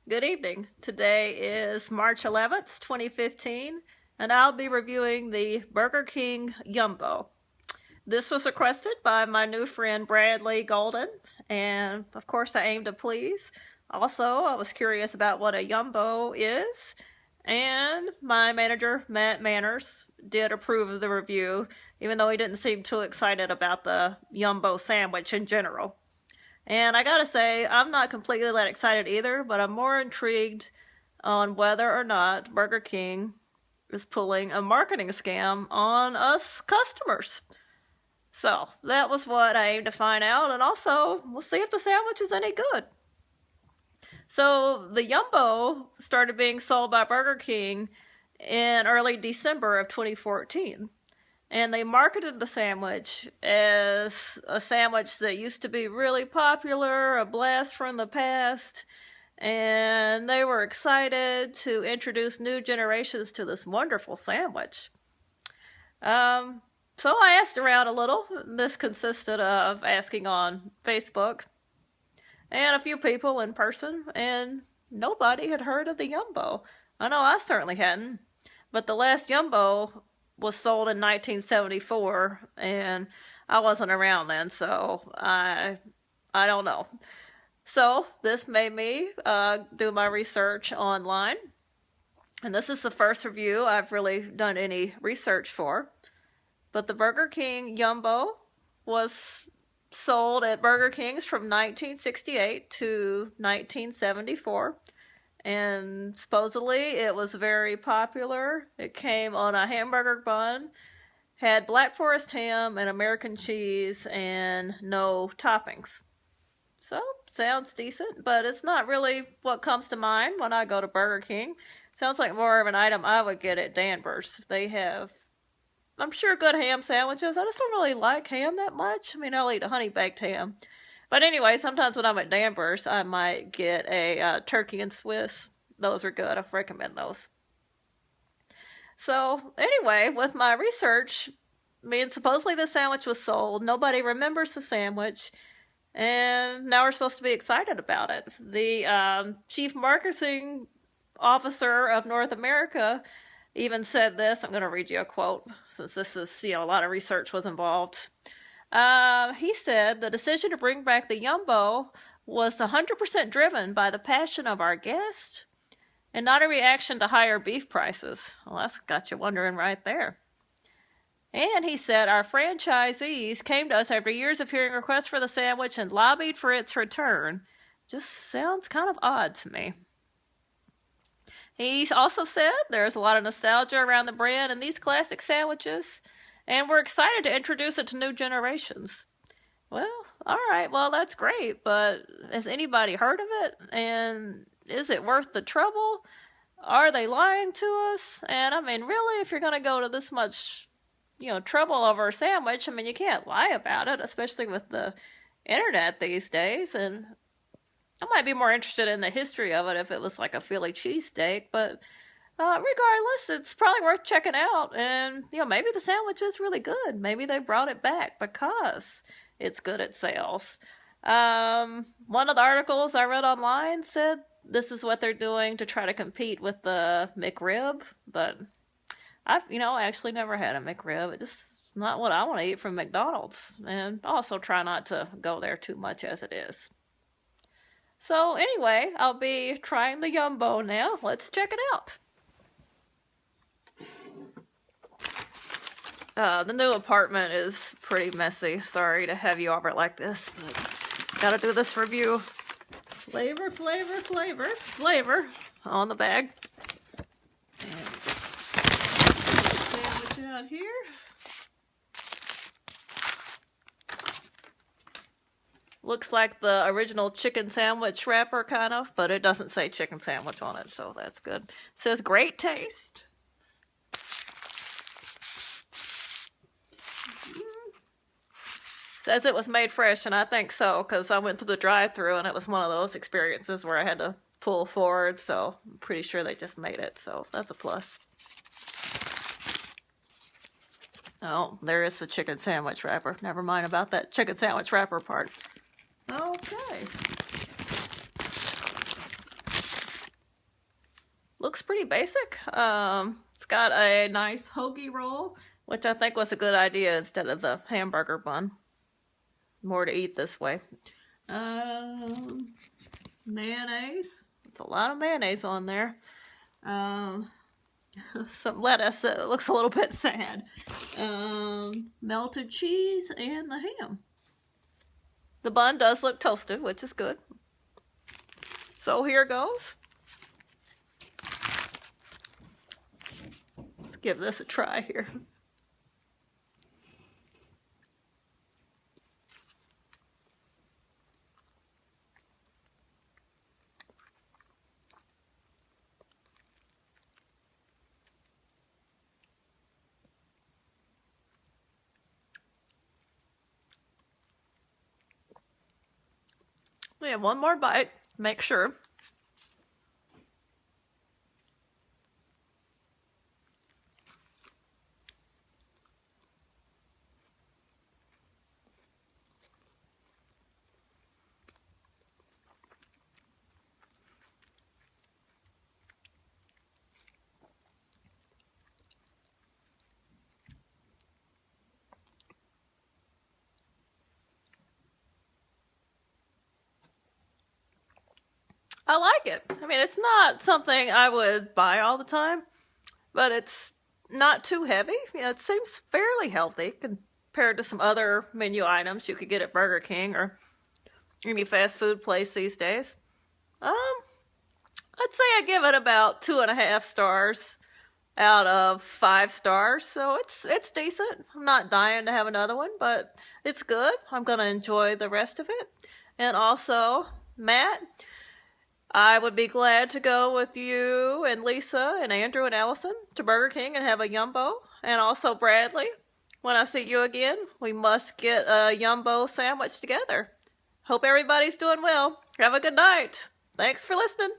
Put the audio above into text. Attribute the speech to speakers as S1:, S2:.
S1: Good evening. Today is March 11th, 2015, and I'll be reviewing the Burger King Yumbo. This was requested by my new friend Bradley Golden, and of course I aim to please. Also, I was curious about what a Yumbo is, and my manager, Matt Manners, did approve of the review, even though he didn't seem too excited about the Yumbo sandwich in general. And I gotta say, I'm not completely that excited either, but I'm more intrigued on whether or not Burger King is pulling a marketing scam on us customers. So that was what I aimed to find out, and also we'll see if the sandwich is any good. So the Yumbo started being sold by Burger King in early December of 2014. And they marketed the sandwich as a sandwich that used to be really popular, a blast from the past, and they were excited to introduce new generations to this wonderful sandwich. So I asked around a little. This consisted of asking on Facebook and a few people in person, and nobody had heard of the Yumbo. I know I certainly hadn't, but the last Yumbo was sold in 1974, and I wasn't around then, so I don't know. So this made me do my research online, and this is the first review I've really done any research for. But the Burger King Yumbo was sold at Burger King's from 1968 to 1974. And supposedly it was very popular. It came on a hamburger bun, had Black Forest ham and American cheese, and no toppings. So, sounds decent, but it's not really what comes to mind when I go to Burger King. Sounds like more of an item I would get at Danvers. They have, I'm sure, good ham sandwiches. I just don't really like ham that much. I mean, I'll eat a honey-baked ham. But anyway, sometimes when I'm at Danvers, I might get a turkey and Swiss. Those are good. I recommend those. So anyway, with my research, I mean, supposedly the sandwich was sold. Nobody remembers the sandwich. And now we're supposed to be excited about it. The chief marketing officer of North America even said this. I'm going to read you a quote, since this is, a lot of research was involved. He said, the decision to bring back the Yumbo was 100% driven by the passion of our guests and not a reaction to higher beef prices. Well, that's got you wondering right there. And he said, our franchisees came to us after years of hearing requests for the sandwich and lobbied for its return. Just sounds kind of odd to me. He also said there's a lot of nostalgia around the brand and these classic sandwiches, and we're excited to introduce it to new generations. Well, all right, well, that's great, but has anybody heard of it? And is it worth the trouble? Are they lying to us? And I mean, really, if you're going to go to this much, trouble over a sandwich, I mean, you can't lie about it, especially with the internet these days. And I might be more interested in the history of it if it was like a Philly cheesesteak, but regardless, it's probably worth checking out. And, maybe the sandwich is really good. Maybe they brought it back because it's good at sales. One of the articles I read online said this is what they're doing to try to compete with the McRib. But I've, actually never had a McRib. It's just not what I want to eat from McDonald's. And also try not to go there too much as it is. So anyway, I'll be trying the Yumbo now. Let's check it out. The new apartment is pretty messy. Sorry to have you over like this, but gotta do this review. Flavor, flavor, flavor, flavor on the bag. And just put the sandwich out here. Looks like the original chicken sandwich wrapper, kind of, but it doesn't say chicken sandwich on it, so that's good. It says great taste. Says it was made fresh, and I think so, because I went through the drive-thru, and it was one of those experiences where I had to pull forward, so I'm pretty sure they just made it, so that's a plus. Oh, there is the chicken sandwich wrapper. Never mind about that chicken sandwich wrapper part. Okay. looks pretty basic. It's got a nice hoagie roll, which I think was a good idea instead of the hamburger bun. More to eat this way. Mayonnaise. It's a lot of mayonnaise on there. Some lettuce that looks a little bit sad. Melted cheese and the ham. The bun does look toasted, which is good. So here goes. Let's give this a try here. We have one more bite, make sure. I like it. I mean, it's not something I would buy all the time, but it's not too heavy. It seems fairly healthy compared to some other menu items you could get at Burger King or any fast food place these days. I'd say I give it about 2.5 stars out of 5 stars, so it's decent. I'm not dying to have another one, but it's good. I'm gonna enjoy the rest of it. And also, Matt, I would be glad to go with you and Lisa and Andrew and Allison to Burger King and have a Yumbo. And also Bradley, when I see you again, we must get a Yumbo sandwich together. Hope everybody's doing well. Have a good night. Thanks for listening.